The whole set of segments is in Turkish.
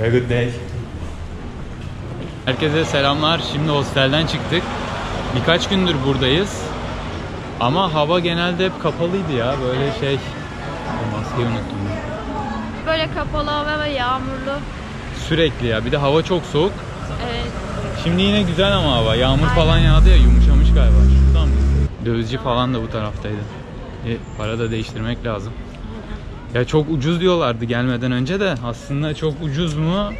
Have a good day. Herkese selamlar. Şimdi hostelden çıktık. Birkaç gündür buradayız. Ama hava genelde hep kapalıydı ya. Böyle şey... Maskeyi unuttum. Böyle kapalı hava ve yağmurlu. Sürekli ya. Bir de hava çok soğuk. Evet. Şimdi yine güzel ama hava. Yağmur falan yağdı ya. Yumuşamış galiba. Şuradan mı? Dövizci falan da bu taraftaydı. Para da değiştirmek lazım. Ya çok ucuz diyorlardı gelmeden önce de. Aslında çok ucuz mu?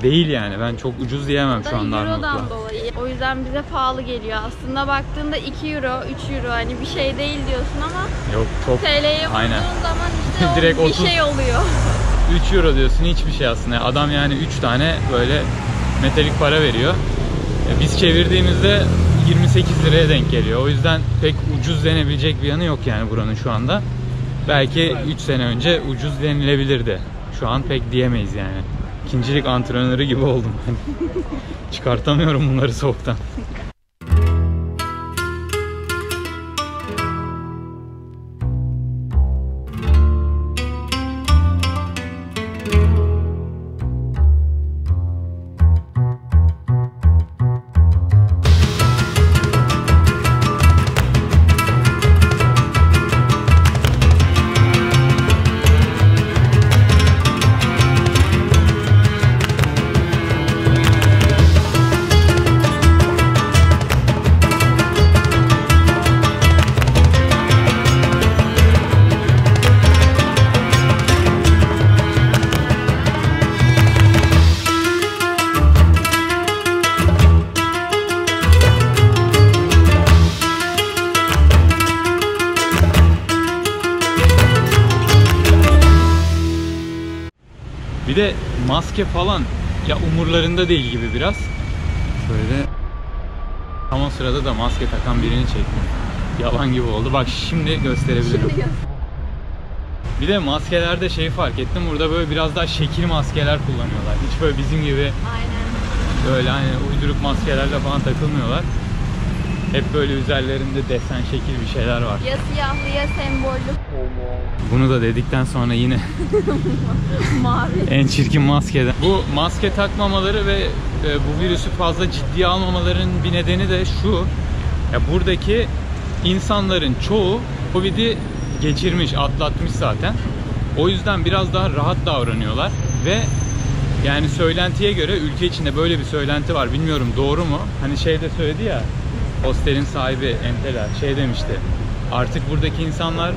Değil yani. Ben çok ucuz diyemem şu anda Arnavutluğa. Euro'dan dolayı. O yüzden bize pahalı geliyor. Aslında baktığında 2 euro, 3 euro hani bir şey değil diyorsun ama yok çok. TL'ye vurduğun zaman işte direkt 30, bir şey oluyor. 3 euro diyorsun, hiçbir şey aslında. Adam yani 3 tane böyle metalik para veriyor. Biz çevirdiğimizde 28 liraya denk geliyor. O yüzden pek ucuz denebilecek bir yanı yok yani buranın şu anda. Belki 3 sene önce ucuz denilebilirdi. Şu an pek diyemeyiz yani. İkincilik antrenörü gibi oldum. Çıkartamıyorum bunları soğuktan. Bir de maske falan ya umurlarında değil gibi biraz. Şöyle tam o sırada da maske takan birini çektim. Yalan gibi oldu. Bak şimdi gösterebilirim. Bir de maskelerde şey fark ettim. Burada böyle biraz daha şekil maskeler kullanıyorlar. Hiç böyle bizim gibi böyle hani uyduruk maskelerle falan takılmıyorlar. Hep böyle üzerlerinde desen, şekil bir şeyler var. Ya siyahlı ya sembollü. Bunu da dedikten sonra yine mavi. En çirkin maskeden. Bu maske takmamaları ve bu virüsü fazla ciddiye almamaların bir nedeni de şu. Ya buradaki insanların çoğu Covid'i geçirmiş, atlatmış zaten. O yüzden biraz daha rahat davranıyorlar ve yani söylentiye göre ülke içinde böyle bir söylenti var. Bilmiyorum doğru mu? Hani şey de söyledi ya. Hostelin sahibi Entela şey demişti. Artık buradaki insanlar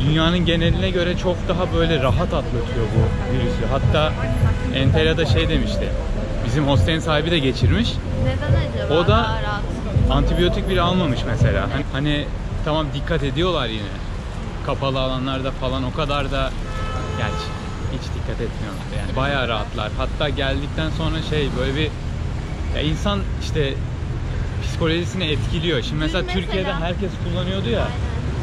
dünyanın geneline göre çok daha böyle rahat atlatıyor bu virüsü. Hatta Entela da şey demişti. Bizim hostelin sahibi de geçirmiş. Neden acaba? O da antibiyotik bile almamış mesela. Hani tamam dikkat ediyorlar yine. Kapalı alanlarda falan o kadar da gerçi hiç dikkat etmiyorlar yani. Bayağı rahatlar. Hatta geldikten sonra şey böyle bir ya insan işte psikolojisini etkiliyor. Şimdi mesela Türkiye'de herkes kullanıyordu ya.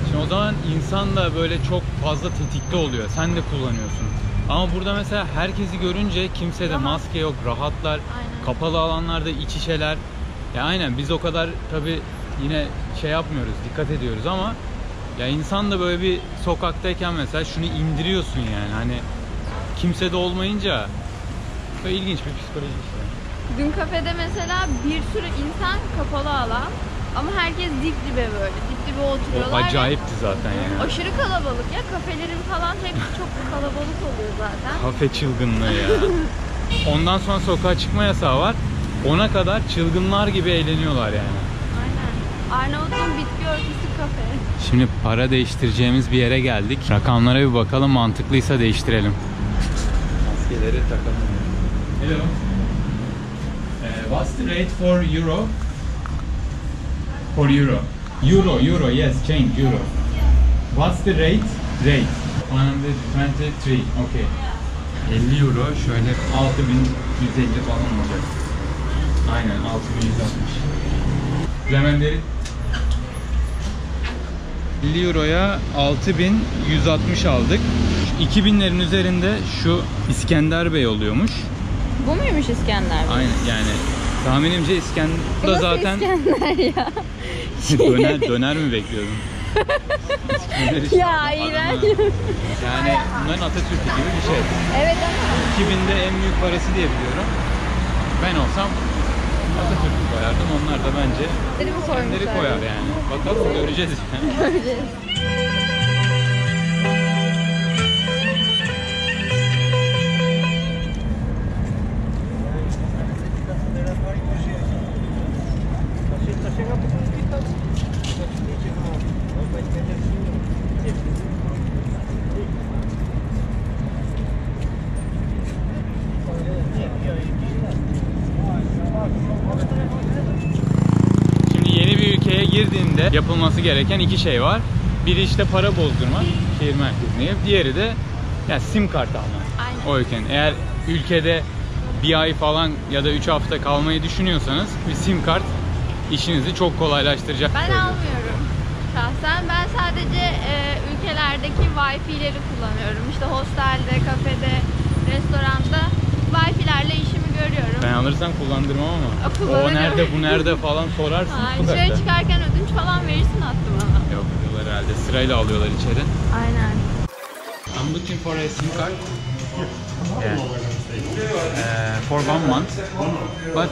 Şimdi o zaman insan da böyle çok fazla tetikte oluyor. Sen de kullanıyorsun. Ama burada mesela herkesi görünce kimse de maske yok, rahatlar. Aynen. Kapalı alanlarda iç içeler. Ya aynen biz o kadar tabii yine şey yapmıyoruz, dikkat ediyoruz ama ya insan da böyle bir sokaktayken mesela şunu indiriyorsun yani hani kimse de olmayınca böyle ilginç bir psikoloji işte. Dün kafede mesela bir sürü insan kapalı alan ama herkes dip dibe böyle. Dip dibe oturuyorlar. O acayipti zaten yani. Aşırı kalabalık ya. Kafelerin falan hepsi çok kalabalık oluyor zaten. Kafe çılgınlığı ya. Ondan sonra sokağa çıkma yasağı var. Ona kadar çılgınlar gibi eğleniyorlar yani. Aynen. Arnavut'un bitki örtüsü kafe. Şimdi para değiştireceğimiz bir yere geldik. Rakamlara bir bakalım, mantıklıysa değiştirelim. Maskeleri takalım. Hello. What's the rate for euro? For euro. Euro, yes, change euro. What's the rate? 123, okay. 50 euro, şöyle 6150 falan olacak. Aynen, 6160. Lemenleri 50 euroya 6160 aldık. 2000'lerin üzerinde şu İskender Bey oluyormuş. Bu muymuş İskender Bey? Aynen yani tahminimce İskender da zaten İskender ya. döner mi bekliyordun? İskender Ya, adını- iğrenç. Yani bunların Atatürk'ü gibi bir şey. Evet ama. 2000'de en büyük parası diye biliyorum. Ben olsam Atatürk'ü koyardım. Onlar da bence Benim kendileri koyar yani. Bakalım göreceğiz yani. Göreceğiz. Şimdi yeni bir ülkeye girdiğinde yapılması gereken iki şey var. Biri işte para bozdurmak şehir merkezine gelip, diğeri de ya sim kart almak. Aynen. O ülkenin. Eğer ülkede bir ay falan ya da 3 hafta kalmayı düşünüyorsanız bir sim kart işinizi çok kolaylaştıracak. Ben almıyorum şahsen. Ben sadece ülkelerdeki Wi-Fi'leri kullanıyorum. İşte hostelde, kafede, restoranda Wi-Fi'lerle işimi görüyorum. Ben alırsam kullandırmam ama. Kullanırım. O nerede bu nerede falan sorarsın. Ay, dışarı çıkarken ödünç falan verirsin hattı bana. Yok diyorlar herhalde. Sırayla alıyorlar içeri. Aynen. I'm looking for a SIM card. Yeah. For 1 month. But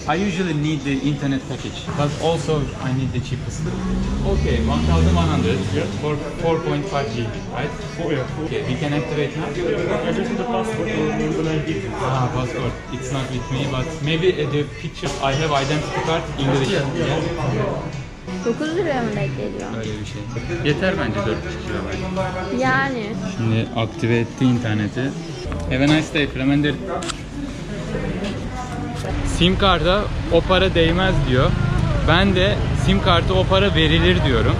I usually need the internet package, but also I need the cheapest. Okay, 1,100 for 4.5 GB, right? Okay, we can activate now. Ah, passport. It's not with me, but maybe the picture. I have identity card English. Yeah. 9 liraya mı denk geliyor? Öyle bir şey. Yeter bence 4,5 GB. Yani. Şimdi aktive etti interneti. Have a nice day, Fremender. Sim karta o para değmez diyor. Ben de sim kartı o para verilir diyorum.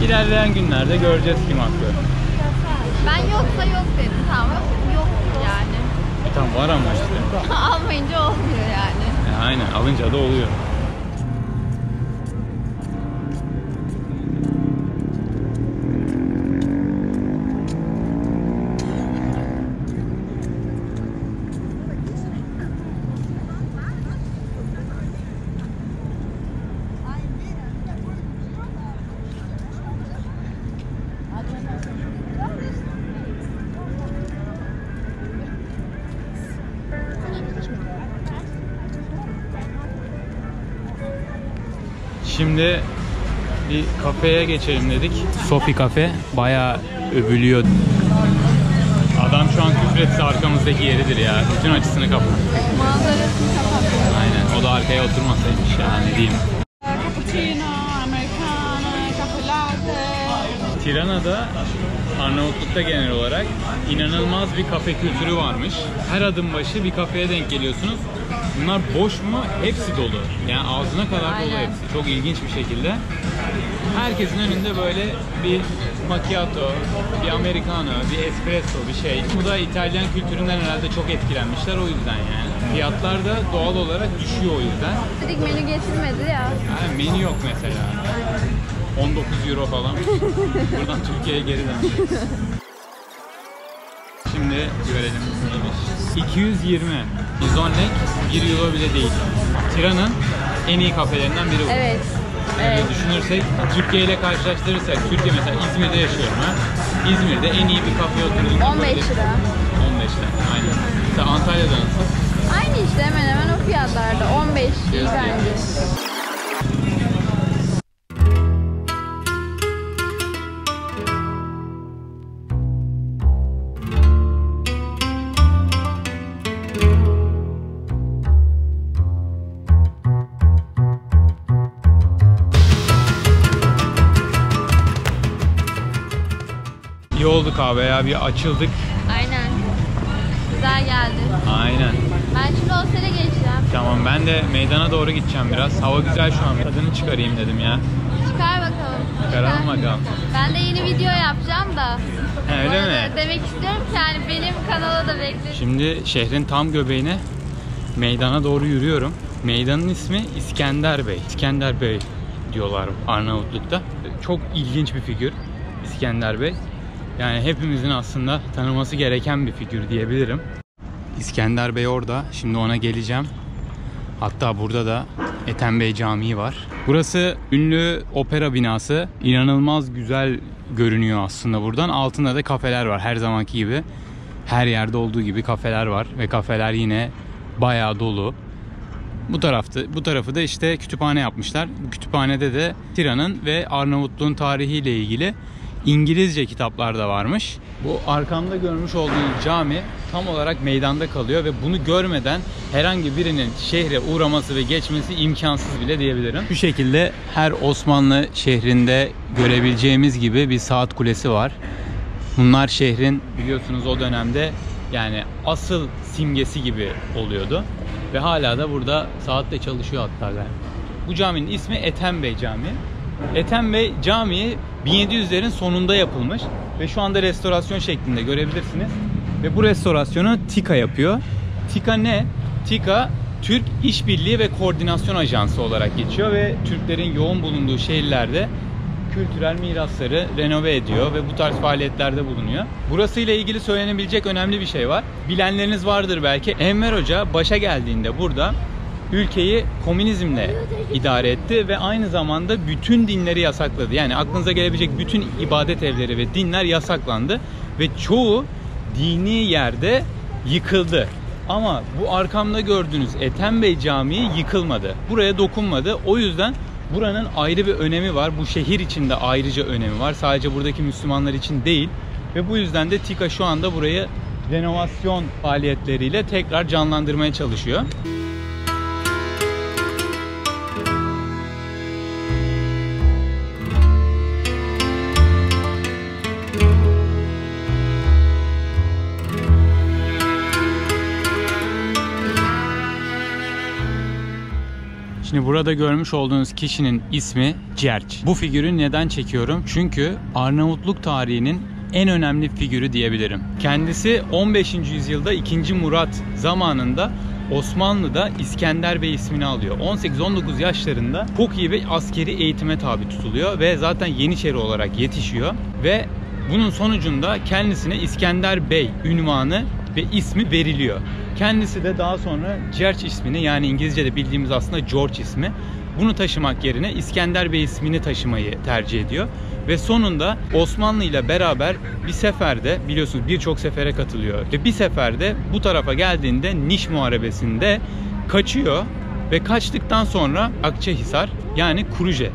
İlerleyen günlerde göreceğiz kim haklı. Ben yoksa yok dedim. Tamam, yok yani. Tam var ama işte. Almayınca olmuyor yani. Aynen, alınca da oluyor. Şimdi bir kafeye geçelim dedik. Sofi Cafe bayağı övülüyor. Adam şu an küfretse arkamızdaki yeridir ya. Bütün açısını kapat. Manzarasını kapattım. Aynen. O da arkaya oturmasaymış ya, ne diyeyim. Cappuccino, americano, caffè latte. Tirana'da, Arnavutluk'ta genel olarak inanılmaz bir kafe kültürü varmış. Her adım başı bir kafeye denk geliyorsunuz. Bunlar boş mu? Hepsi dolu. Yani ağzına kadar dolu Aynen. hepsi. Çok ilginç bir şekilde. Herkesin önünde böyle bir macchiato, bir americano, bir espresso, bir şey. Bu da İtalyan kültüründen herhalde çok etkilenmişler, o yüzden yani. Fiyatlar da doğal olarak düşüyor o yüzden. Dedik menü getirmedi ya. Yani menü yok mesela. 19 euro falan. Buradan Türkiye'ye geri döneceğiz. Şimdi görelim neymiş. 220. Bizonnek 1 euro bile değil. Tirana'nın en iyi kafelerinden biri bu. Evet. Yani Evet. düşünürsek, Türkiye ile karşılaştırırsak, Türkiye mesela İzmir'de yaşıyorum ben. İzmir'de en iyi bir kafe oturduğunda 15 böyle- lira. 15 lira, aynen. Mesela Antalya'da nasıl? Aynı işte, hemen hemen o fiyatlarda. 15 iyi Yes, bence. İyi oldu kahve ya, bir açıldık. Aynen. Güzel geldi. Aynen. Ben şimdi Osel'e geçeceğim. Tamam, ben de meydana doğru gideceğim biraz. Hava güzel şu an. Tadını çıkarayım dedim ya. Çıkar bakalım. Çıkaralım Çıkar. bakalım. Ben de yeni video yapacağım da. He, öyle Bu arada mi? demek istiyorum ki yani benim kanala da bekleyin. Şimdi şehrin tam göbeğine meydana doğru yürüyorum. Meydanın ismi İskender Bey. İskender Bey diyorlar Arnavutluk'ta. Çok ilginç bir figür İskender Bey. Yani hepimizin aslında tanıması gereken bir figür diyebilirim. İskender Bey orada. Şimdi ona geleceğim. Hatta burada da Ethem Bey Camii var. Burası ünlü opera binası. İnanılmaz güzel görünüyor aslında buradan. Altında da kafeler var her zamanki gibi. Her yerde olduğu gibi kafeler var ve kafeler yine bayağı dolu. Bu tarafı da işte kütüphane yapmışlar. Bu kütüphanede de Tiran'ın ve Arnavutluğun tarihiyle ilgili İngilizce kitaplar da varmış. Bu arkamda görmüş olduğunuz cami tam olarak meydanda kalıyor ve bunu görmeden herhangi birinin şehre uğraması ve geçmesi imkansız bile diyebilirim. Bu şekilde her Osmanlı şehrinde görebileceğimiz gibi bir saat kulesi var. Bunlar şehrin biliyorsunuz o dönemde yani asıl simgesi gibi oluyordu. Ve hala da burada saatle çalışıyor hatta galiba. Bu caminin ismi Ethem Bey Camii. Ethem Bey Camii 1700'lerin sonunda yapılmış ve şu anda restorasyon şeklinde görebilirsiniz. Ve bu restorasyonu TİKA yapıyor. TİKA ne? TİKA Türk İşbirliği ve Koordinasyon Ajansı olarak geçiyor ve Türklerin yoğun bulunduğu şehirlerde kültürel mirasları renove ediyor ve bu tarz faaliyetlerde bulunuyor. Burasıyla ilgili söylenebilecek önemli bir şey var. Bilenleriniz vardır belki. Enver Hoca başa geldiğinde burada ülkeyi komünizmle idare etti ve aynı zamanda bütün dinleri yasakladı. Yani aklınıza gelebilecek bütün ibadet evleri ve dinler yasaklandı ve çoğu dini yerde yıkıldı. Ama bu arkamda gördüğünüz Ethem Bey Camii yıkılmadı. Buraya dokunmadı. O yüzden buranın ayrı bir önemi var. Bu şehir için de ayrıca önemi var. Sadece buradaki Müslümanlar için değil. Ve bu yüzden de TİKA şu anda burayı renovasyon faaliyetleriyle tekrar canlandırmaya çalışıyor. Şimdi burada görmüş olduğunuz kişinin ismi Cerç. Bu figürü neden çekiyorum? Çünkü Arnavutluk tarihinin en önemli figürü diyebilirim. Kendisi 15. yüzyılda 2. Murat zamanında Osmanlı'da İskender Bey ismini alıyor. 18-19 yaşlarında çok iyi bir askeri eğitime tabi tutuluyor ve zaten Yeniçeri olarak yetişiyor ve bunun sonucunda kendisine İskender Bey unvanı ve ismi veriliyor. Kendisi de daha sonra Cerç ismini, yani İngilizce'de bildiğimiz aslında George ismi, bunu taşımak yerine İskender Bey ismini taşımayı tercih ediyor. Ve sonunda Osmanlı ile beraber bir seferde, biliyorsunuz birçok sefere katılıyor. Ve bir seferde bu tarafa geldiğinde Niş Muharebesi'nde kaçıyor ve kaçtıktan sonra Akçahisar, yani Kuruje.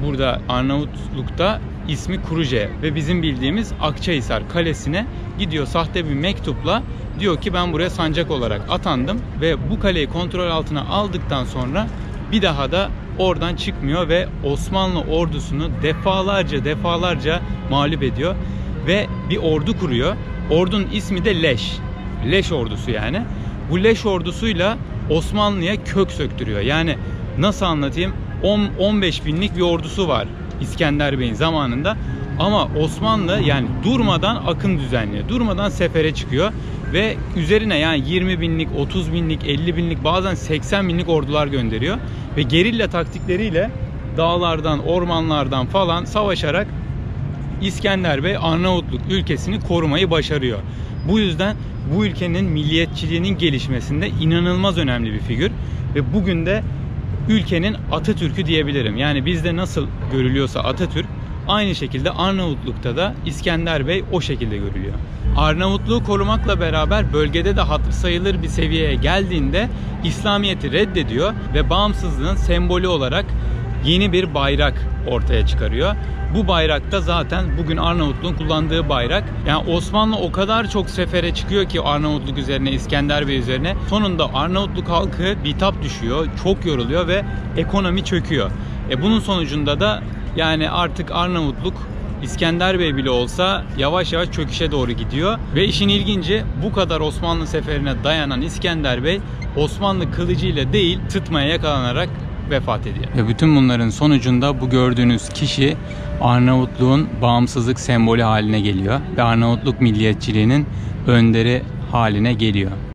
Burada Arnavutluk'ta ismi Kuruje ve bizim bildiğimiz Akçahisar Kalesi'ne gidiyor sahte bir mektupla. Diyor ki ben buraya sancak olarak atandım ve bu kaleyi kontrol altına aldıktan sonra bir daha da oradan çıkmıyor ve Osmanlı ordusunu defalarca mağlup ediyor ve bir ordu kuruyor. Ordunun ismi de Leş. Leş ordusu yani. Bu Leş ordusuyla Osmanlı'ya kök söktürüyor. Yani nasıl anlatayım? 15 binlik bir ordusu var İskender Bey'in zamanında. Ama Osmanlı yani durmadan akın düzenliyor. Durmadan sefere çıkıyor. Ve üzerine yani 20 binlik, 30 binlik, 50 binlik, bazen 80 binlik ordular gönderiyor. Ve gerilla taktikleriyle dağlardan, ormanlardan falan savaşarak İskender Bey Arnavutluk ülkesini korumayı başarıyor. Bu yüzden bu ülkenin milliyetçiliğinin gelişmesinde inanılmaz önemli bir figür. Ve bugün de ülkenin Atatürk'ü diyebilirim. Yani bizde nasıl görülüyorsa Atatürk, aynı şekilde Arnavutluk'ta da İskender Bey o şekilde görülüyor. Arnavutluğu korumakla beraber bölgede de hatır sayılır bir seviyeye geldiğinde İslamiyet'i reddediyor ve bağımsızlığın sembolü olarak yeni bir bayrak ortaya çıkarıyor. Bu bayrak da zaten bugün Arnavutluğun kullandığı bayrak. Yani Osmanlı o kadar çok sefere çıkıyor ki Arnavutluk üzerine, İskender Bey üzerine. Sonunda Arnavutluk halkı bitap düşüyor, çok yoruluyor ve ekonomi çöküyor. Bunun sonucunda da yani artık Arnavutluk İskender Bey bile olsa yavaş yavaş çöküşe doğru gidiyor. Ve işin ilginci, bu kadar Osmanlı seferine dayanan İskender Bey Osmanlı kılıcıyla değil sıtmaya yakalanarak vefat ediyor. Ve bütün bunların sonucunda bu gördüğünüz kişi Arnavutluğun bağımsızlık sembolü haline geliyor ve Arnavutluk milliyetçiliğinin önderi haline geliyor.